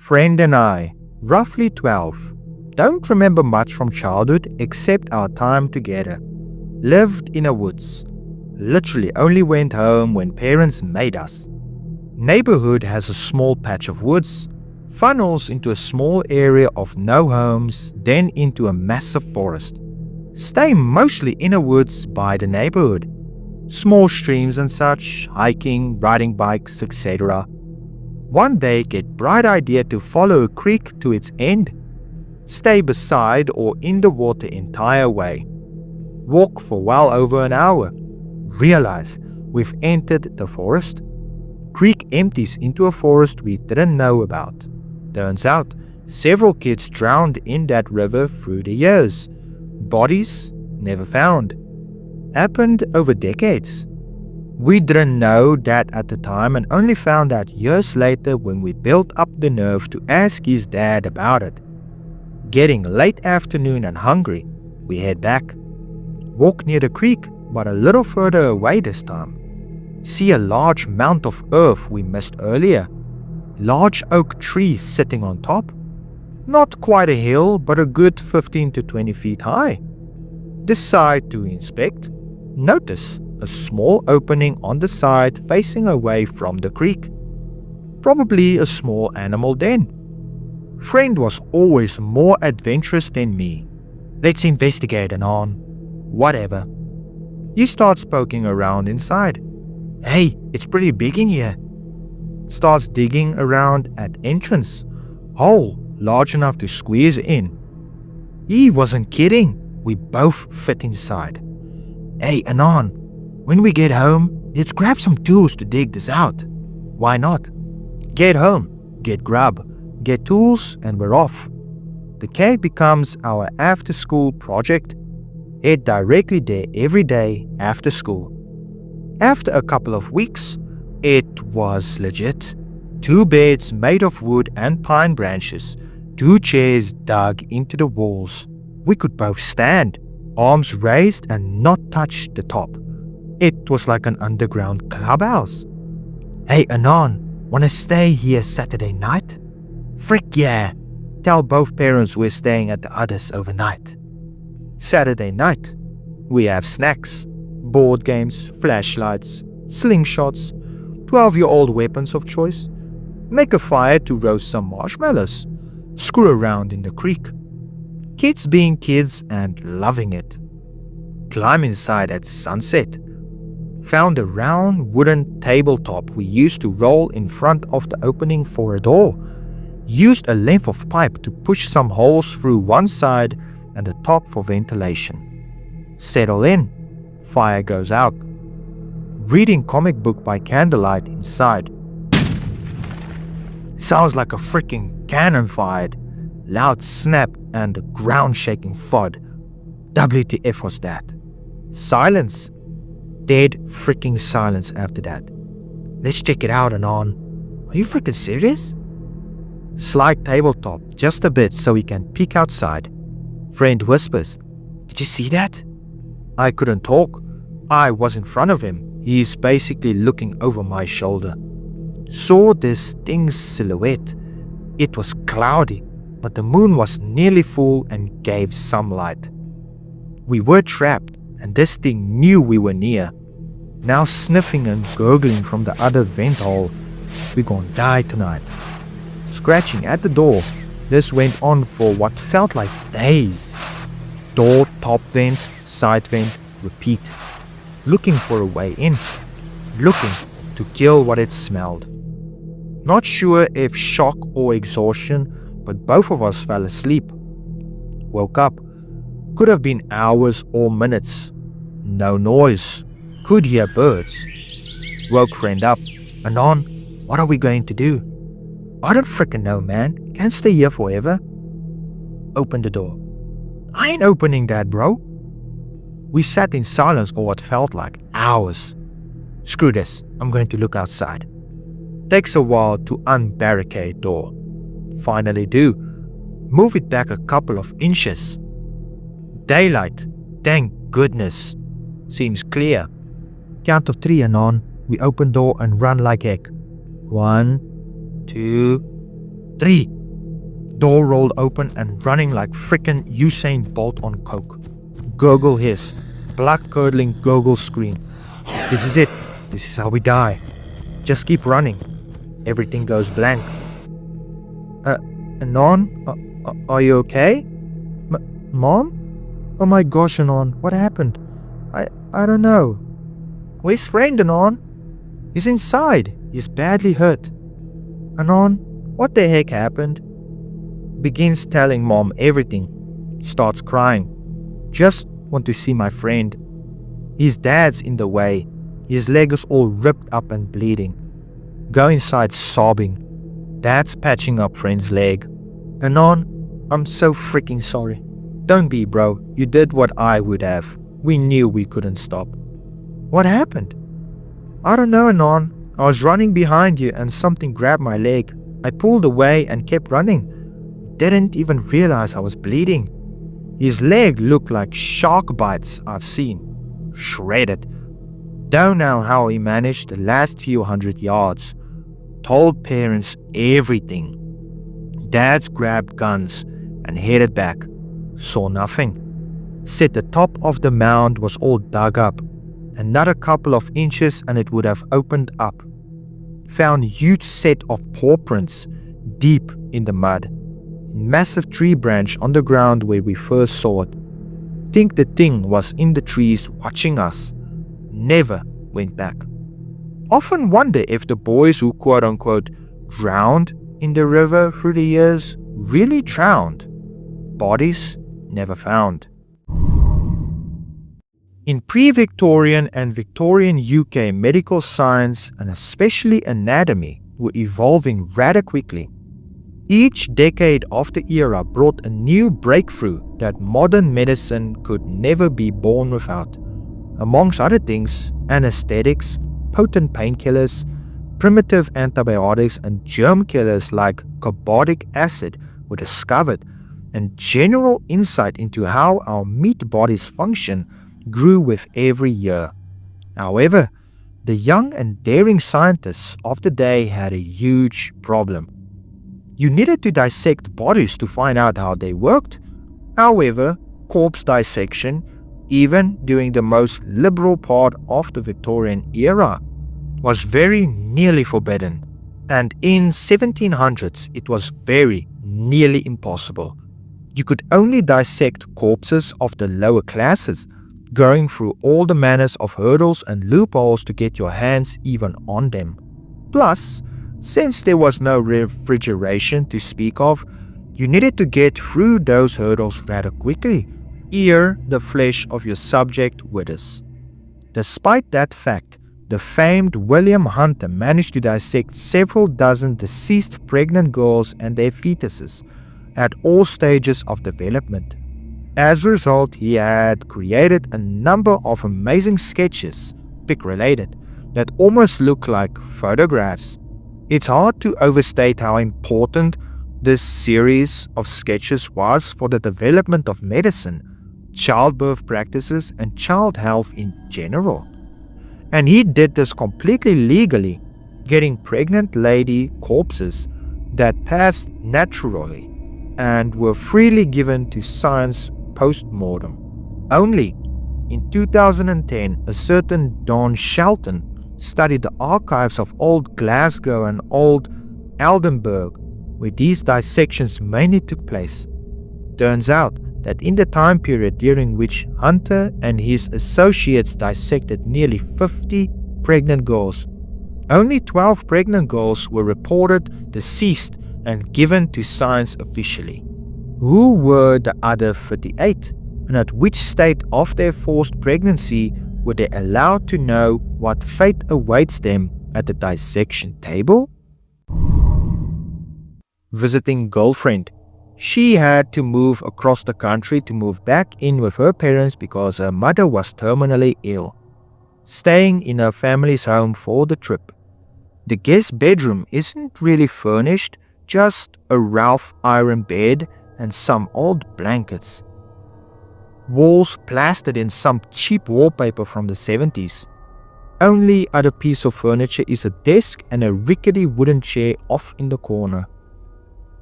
Friend and I, roughly 12, don't remember much from childhood except our time together. Lived in a woods. Literally only went home when parents made us. Neighborhood has a small patch of woods, funnels into a small area of no homes, then into a massive forest. Stay mostly in the woods by the neighborhood. Small streams and such, hiking, riding bikes, etc. One day get bright idea to follow a creek to its end. Stay beside or in the water entire way. Walk for well over an hour. Realize we've entered the forest. Creek empties into a forest we didn't know about. Turns out, several kids drowned in that river through the years. Bodies never found. Happened over decades. We didn't know that at the time and only found out years later when we built up the nerve to ask his dad about it. Getting late afternoon and hungry, we head back. Walk near the creek, but a little further away this time. See a large mound of earth we missed earlier. Large oak tree sitting on top. Not quite a hill, but a good 15 to 20 feet high. Decide to inspect. Notice a small opening on the side facing away from the creek. Probably a small animal den. Friend was always more adventurous than me. Let's investigate and on. Whatever. He starts poking around inside. Hey, it's pretty big in here. Starts digging around at entrance. Hole large enough to squeeze in. He wasn't kidding. We both fit inside. Hey, Anon, when we get home, let's grab some tools to dig this out. Why not? Get home, get grub, get tools, and we're off. The cave becomes our after-school project. Head directly there every day after school. After a couple of weeks, it was legit. 2 beds made of wood and pine branches, 2 chairs dug into the walls. We could both stand, arms raised and not touch the top. It was like an underground clubhouse. Hey Anon, wanna stay here Saturday night? Frick yeah! Tell both parents we're staying at the others overnight. Saturday night, we have snacks, board games, flashlights, slingshots, 12-year-old weapons of choice, make a fire to roast some marshmallows, screw around in the creek. Kids being kids and loving it. Climb inside at sunset. Found a round wooden tabletop we used to roll in front of the opening for a door. Used a length of pipe to push some holes through one side and the top for ventilation. Settle in. Fire goes out. Reading comic book by candlelight inside. Sounds like a freaking cannon fired. Loud snap and a ground shaking thud. WTF was that? Silence. Dead freaking silence after that. Let's check it out Anon. Are you freaking serious? Slide tabletop just a bit so we can peek outside. Friend whispers, did you see that? I couldn't talk. I was in front of him. He's basically looking over my shoulder. Saw this thing's silhouette. It was cloudy, but the moon was nearly full and gave some light. We were trapped, and this thing knew we were near. Now sniffing and gurgling from the other vent hole. We're gonna die tonight. Scratching at the door. This went on for what felt like days. Door, top vent, side vent, repeat. Looking for a way in. Looking to kill what it smelled. Not sure if shock or exhaustion, but both of us fell asleep. Woke up. Could have been hours or minutes. No noise. Could hear birds. Woke friend up. Anon, what are we going to do? I don't frickin' know, man. Can't stay here forever. Open the door. I ain't opening that, bro. We sat in silence for what felt like hours. Screw this. I'm going to look outside. Takes a while to unbarricade door. Finally do. Move it back a couple of inches. Daylight. Thank goodness. Seems clear. Count of 3 Anon. We open door and run like heck. 1, 2, 3. Door rolled open and running like frickin' Usain Bolt on coke. Gurgle hiss. Blood-curdling gurgle scream. This is it. This is how we die. Just keep running. Everything goes blank. Anon? Are you okay? Mom? Oh my gosh, Anon. What happened? I don't know. Where's friend, Anon? He's inside. He's badly hurt. Anon, what the heck happened? Begins telling Mom everything. Starts crying. Just want to see my friend. His dad's in the way. His leg is all ripped up and bleeding. Go inside sobbing. Dad's patching up friend's leg. Anon, I'm so freaking sorry. Don't be, bro. You did what I would have. We knew we couldn't stop. What happened? I don't know, Anon. I was running behind you and something grabbed my leg. I pulled away and kept running. Didn't even realize I was bleeding. His leg looked like shark bites I've seen. Shredded. Don't know how he managed the last few 100 yards. Told parents everything. Dads grabbed guns and headed back. Saw nothing. Said the top of the mound was all dug up. Another couple of inches and it would have opened up. Found huge set of paw prints deep in the mud. Massive tree branch on the ground where we first saw it. Think the thing was in the trees watching us. Never went back. Often wonder if the boys who quote-unquote drowned in the river through the years really drowned. Bodies never found. In pre-Victorian and Victorian UK, medical science and especially anatomy were evolving rather quickly. Each decade of the era brought a new breakthrough that modern medicine could never be born without. Amongst other things, anesthetics, potent painkillers, primitive antibiotics and germ killers like carbonic acid were discovered, and general insight into how our meat bodies function grew with every year. However, the young and daring scientists of the day had a huge problem. You needed to dissect bodies to find out how they worked. However, corpse dissection, even during the most liberal part of the Victorian era, was very nearly forbidden. And in 1700s, it was very nearly impossible. You could only dissect corpses of the lower classes, going through all the manners of hurdles and loopholes to get your hands even on them. Plus, since there was no refrigeration to speak of, you needed to get through those hurdles rather quickly, ere the flesh of your subject withers. Despite that fact, the famed William Hunter managed to dissect several dozen deceased pregnant girls and their fetuses at all stages of development. As a result, he had created a number of amazing sketches, pic-related, that almost look like photographs. It's hard to overstate how important this series of sketches was for the development of medicine, childbirth practices, and child health in general. And he did this completely legally, getting pregnant lady corpses that passed naturally and were freely given to science post-mortem. Only in 2010, a certain Don Shelton studied the archives of old Glasgow and old Aldenburg, where these dissections mainly took place. Turns out that in the time period during which Hunter and his associates dissected nearly 50 pregnant girls, only 12 pregnant girls were reported deceased and given to science officially. Who were the other 38, and at which state of their forced pregnancy were they allowed to know what fate awaits them at the dissection table? Visiting girlfriend. She had to move across the country to move back in with her parents because her mother was terminally ill, staying in her family's home for the trip. The guest bedroom isn't really furnished, just a rough iron bed and some old blankets. Walls plastered in some cheap wallpaper from the 70s. Only other piece of furniture is a desk and a rickety wooden chair off in the corner.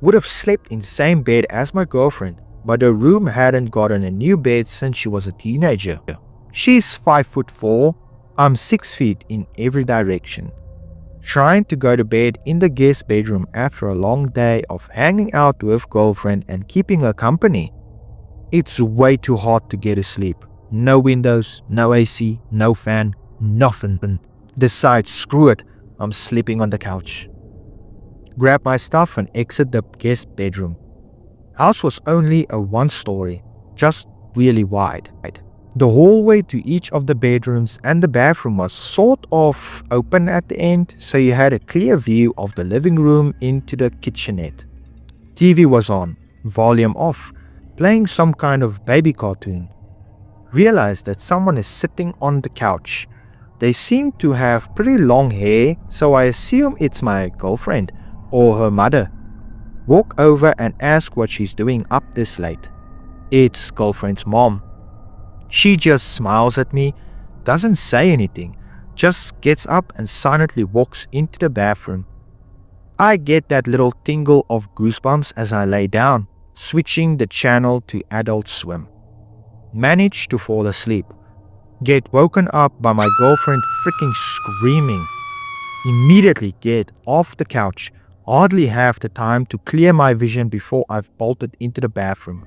would have slept in the same bed as my girlfriend, but her room hadn't gotten a new bed since she was a teenager. She's 5'4", I'm 6 feet in every direction. Trying to go to bed in the guest bedroom after a long day of hanging out with girlfriend and keeping her company. It's way too hot to get to sleep. No windows, no AC, no fan, nothing. Decide, screw it, I'm sleeping on the couch. Grab my stuff and exit the guest bedroom. House was only a one-story, just really wide. The hallway to each of the bedrooms and the bathroom was sort of open at the end, so you had a clear view of the living room into the kitchenette. TV was on, volume off, playing some kind of baby cartoon. Realized that someone is sitting on the couch. They seem to have pretty long hair, so I assume it's my girlfriend or her mother. Walk over and ask what she's doing up this late. It's girlfriend's mom. She just smiles at me, doesn't say anything, just gets up and silently walks into the bathroom. I get that little tingle of goosebumps as I lay down, switching the channel to Adult Swim. Manage to fall asleep. Get woken up by my girlfriend freaking screaming. Immediately get off the couch, hardly have the time to clear my vision before I've bolted into the bathroom.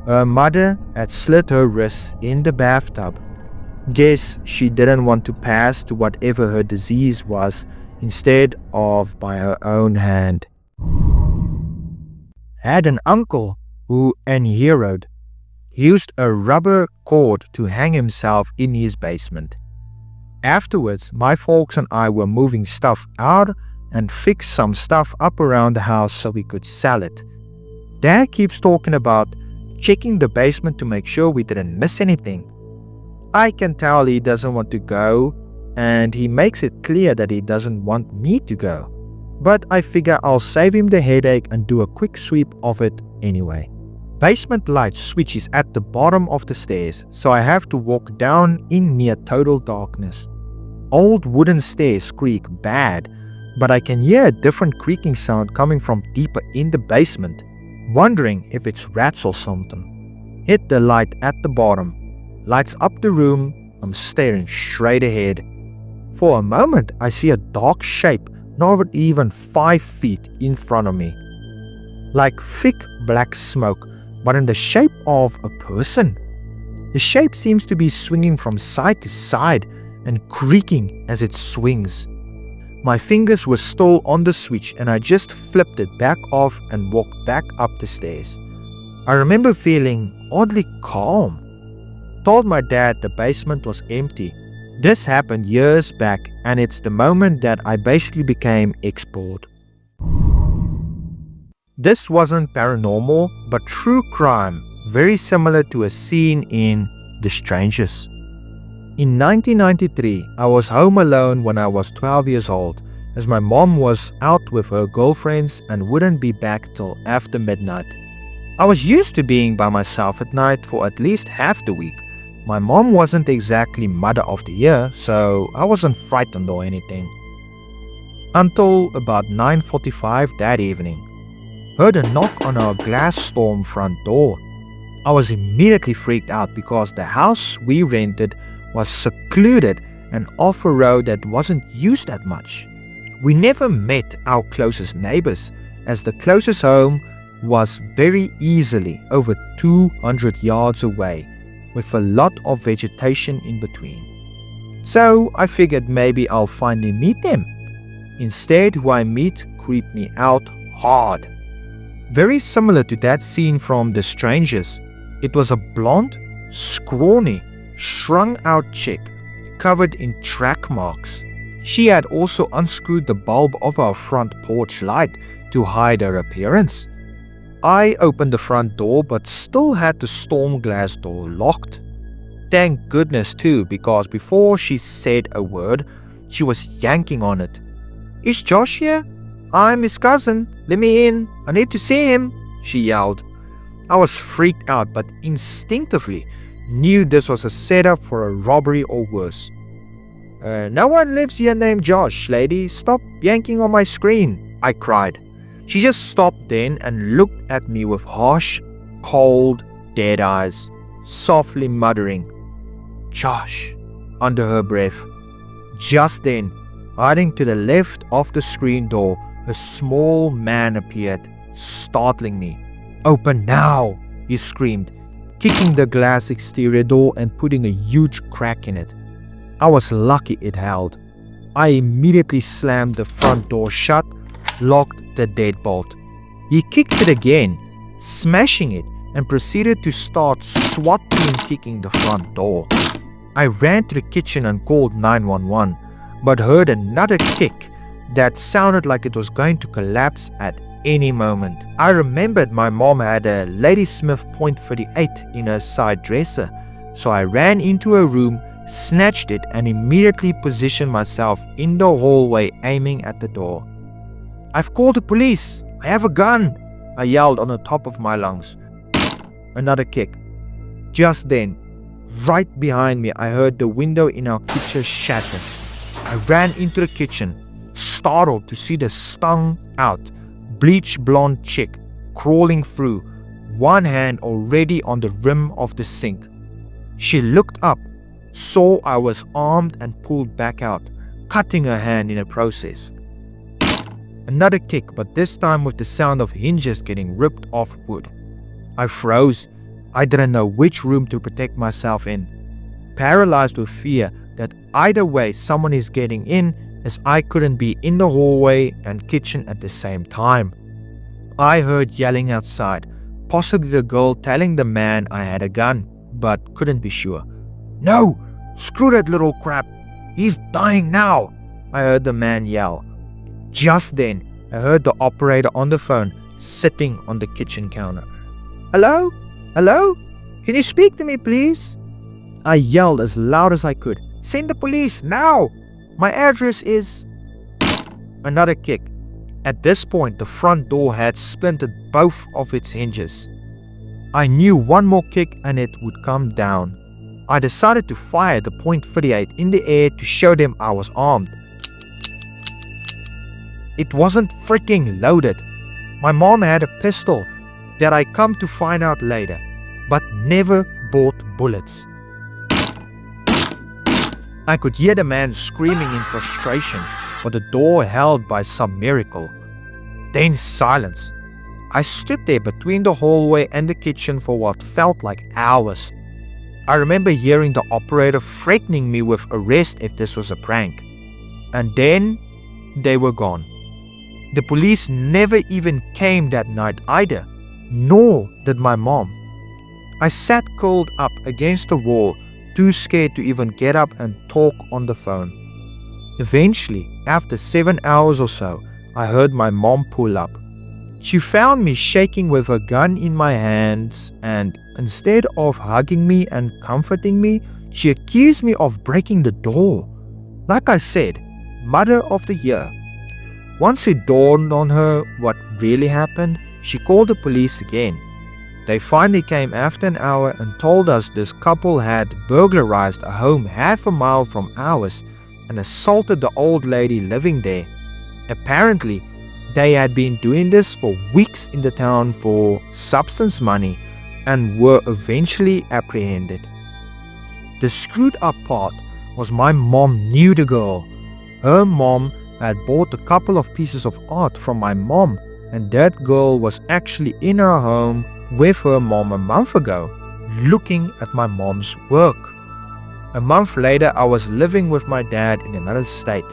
Her mother had slit her wrists in the bathtub. Guess she didn't want to pass to whatever her disease was instead of by her own hand. Had an uncle who heroed. He used a rubber cord to hang himself in his basement. Afterwards, my folks and I were moving stuff out and fixed some stuff up around the house so we could sell it. Dad keeps talking about checking the basement to make sure we didn't miss anything. I can tell he doesn't want to go, and he makes it clear that he doesn't want me to go. But I figure I'll save him the headache and do a quick sweep of it anyway. Basement light switch is at the bottom of the stairs, so I have to walk down in near total darkness. Old wooden stairs creak bad, but I can hear a different creaking sound coming from deeper in the basement. Wondering if it's rats or something. Hit the light at the bottom. Lights up the room. I'm staring straight ahead. For a moment, I see a dark shape not even 5 feet in front of me. Like thick black smoke, but in the shape of a person. The shape seems to be swinging from side to side and creaking as it swings. My fingers were still on the switch and I just flipped it back off and walked back up the stairs. I remember feeling oddly calm. Told my dad the basement was empty. This happened years back and it's the moment that I basically became expert. This wasn't paranormal but true crime, very similar to a scene in The Strangers. In 1993, I was home alone when I was 12 years old, as my mom was out with her girlfriends and wouldn't be back till after midnight. I was used to being by myself at night for at least half the week. My mom wasn't exactly mother of the year, so I wasn't frightened or anything. Until about 9:45 that evening. Heard a knock on our glass storm front door. I was immediately freaked out because the house we rented was secluded and off a road that wasn't used that much. We never met our closest neighbors, as the closest home was very easily over 200 yards away, with a lot of vegetation in between. So I figured maybe I'll finally meet them. Instead, who I meet creeped me out hard. Very similar to that scene from The Strangers. It was a blonde, scrawny, strung out chick, covered in track marks. She had also unscrewed the bulb of our front porch light to hide her appearance. I opened the front door but still had the storm glass door locked. Thank goodness too, because before she said a word, she was yanking on it. "Is Josh here? I'm his cousin. Let me in. I need to see him," she yelled. I was freaked out but instinctively knew this was a setup for a robbery or worse. No one lives here named Josh, lady. Stop yanking on my screen," I cried. She just stopped then and looked at me with harsh, cold, dead eyes, softly muttering, "Josh," under her breath. Just then, hiding to the left of the screen door, a small man appeared, startling me. "Open now," he screamed, kicking the glass exterior door and putting a huge crack in it. I was lucky it held. I immediately slammed the front door shut, locked the deadbolt. He kicked it again, smashing it, and proceeded to start SWAT team kicking the front door. I ran to the kitchen and called 911, but heard another kick that sounded like it was going to collapse at any moment. I remembered my mom had a Ladysmith .38 in her side dresser, so I ran into her room, snatched it, and immediately positioned myself in the hallway aiming at the door. "I've called the police. I have a gun," I yelled on the top of my lungs. Another kick. Just then, right behind me, I heard the window in our kitchen shatter. I ran into the kitchen, startled to see the stung out, bleach blonde chick crawling through, one hand already on the rim of the sink. She looked up, saw I was armed and pulled back out, cutting her hand in the process. Another kick, but this time with the sound of hinges getting ripped off wood. I froze. I didn't know which room to protect myself in, paralyzed with fear that either way someone is getting in, as I couldn't be in the hallway and kitchen at the same time. I heard yelling outside, possibly the girl telling the man I had a gun, but couldn't be sure. "No! Screw that little crap! He's dying now!" I heard the man yell. Just then, I heard the operator on the phone sitting on the kitchen counter. "Hello? Hello? Can you speak to me, please?" I yelled as loud as I could. "Send the police, now! My address is..." Another kick. At this point, the front door had splintered both of its hinges. I knew one more kick and it would come down. I decided to fire the .38 in the air to show them I was armed. It wasn't freaking loaded. My mom had a pistol that I come to find out later, but never bought bullets. I could hear the man screaming in frustration, but the door held by some miracle. Then silence. I stood there between the hallway and the kitchen for what felt like hours. I remember hearing the operator threatening me with arrest if this was a prank. And then they were gone. The police never even came that night either, nor did my mom. I sat curled up against the wall, too scared to even get up and talk on the phone. Eventually, after 7 hours or so, I heard my mom pull up. She found me shaking with her gun in my hands, and instead of hugging me and comforting me, she accused me of breaking the door. Like I said, Mother of the Year. Once it dawned on her what really happened, she called the police again. They finally came after an hour and told us this couple had burglarized a home half a mile from ours and assaulted the old lady living there. Apparently, they had been doing this for weeks in the town for substance money and were eventually apprehended. The screwed up part was my mom knew the girl. Her mom had bought a couple of pieces of art from my mom, and that girl was actually in her home with her mom a month ago, looking at my mom's work. A month later, I was living with my dad in another state.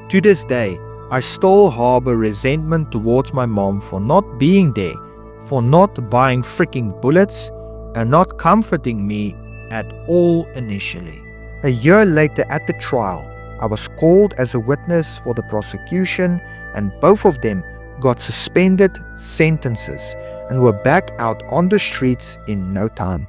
To this day, I still harbor resentment towards my mom for not being there, for not buying freaking bullets, and not comforting me at all initially. A year later at the trial, I was called as a witness for the prosecution, and both of them got suspended sentences and were back out on the streets in no time.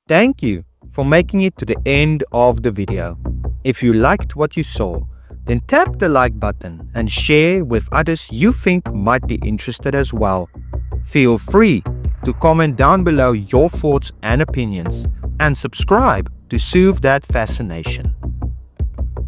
Thank you for making it to the end of the video. If you liked what you saw, then tap the like button and share with others you think might be interested as well. Feel free to comment down below your thoughts and opinions, and subscribe to soothe that fascination.